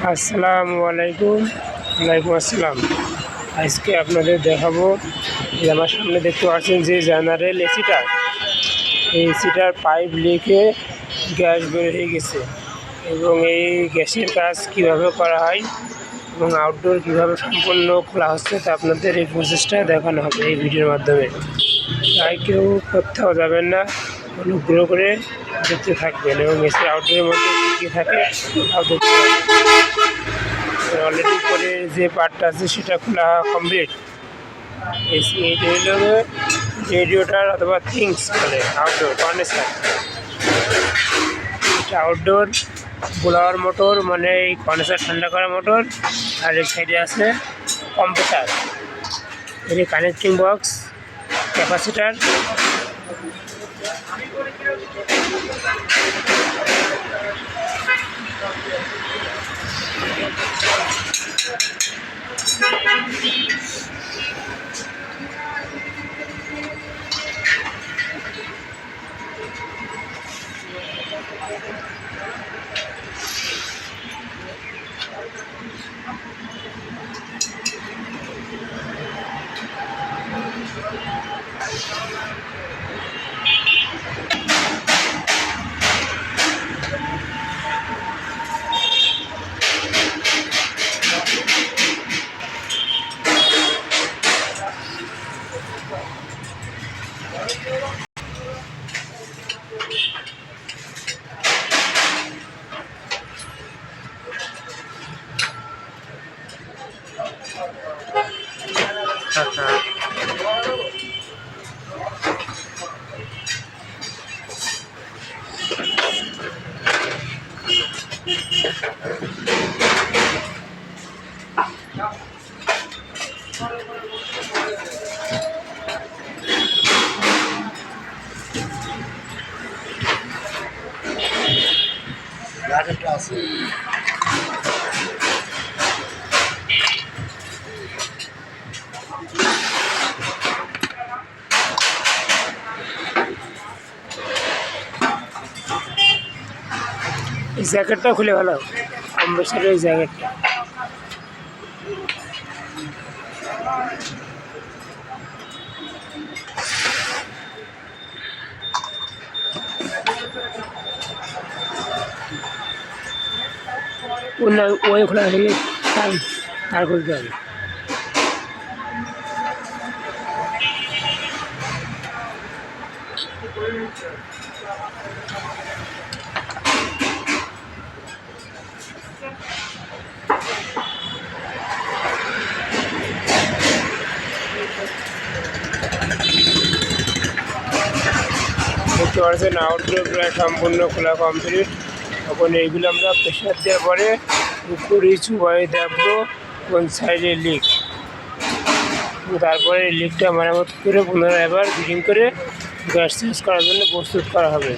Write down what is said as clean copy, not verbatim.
আসসালামু আলাইকুম। ওয়ালাইকুম আসসালাম। আজকে আপনাদের দেখাবো যে আমার সামনে দেখতে পাচ্ছেন যে জেনারেল এসিটা, এই এসিটার পাইপ লিকে গ্যাস বের হয়ে গেছে এবং এই গ্যাসের কাজ কিভাবে করা হয় এবং আউটডোর কীভাবে সম্পূর্ণ খোলা হচ্ছে তা আপনাদের এই প্রসেসটা দেখানো হবে এই ভিডিওর মাধ্যমে। তাই কেউ কোথাও যাবেন না, অনুগ্রহ করে দেখতে থাকবেন এবং এসির আউটডোরের মধ্যে কী কী থাকে তাও দেখতে পাবেন। অলরেডি করে যে পার্টটা আছে সেটা খোলা কমপ্লিট। এইটা হলো রেডিওটার অথবা থিংস বলে আউটডোর ফার্নেসার। এটা আউটডোর ব্লোয়ার মোটর, মানে এই ফার্নেসার ঠান্ডা করা মোটর। আর এই সাইডে আছে কম্প্রেসার, এর কানেক্টিং বক্স, ক্যাপাসিটার। এই জ্যাকেটটা খুলে ভালো, কম্প্রেসারের জ্যাকেটটা। ওই খোলা হলে তার খুলতে হবে। দেখতে পাচ্ছেন আউটডোর প্রায় সম্পূর্ণ খোলা কমপ্লিট। এখন এইগুলো আমরা প্রেশার দেওয়ার পরে উপরে চুবাই দেখবো কোন সাইডে লিক, তারপরে লিকটা মেরামত করে পুনরায় আবার ফিটিং করে গ্যাস চেঞ্জ করার জন্য প্রস্তুত করা হবে।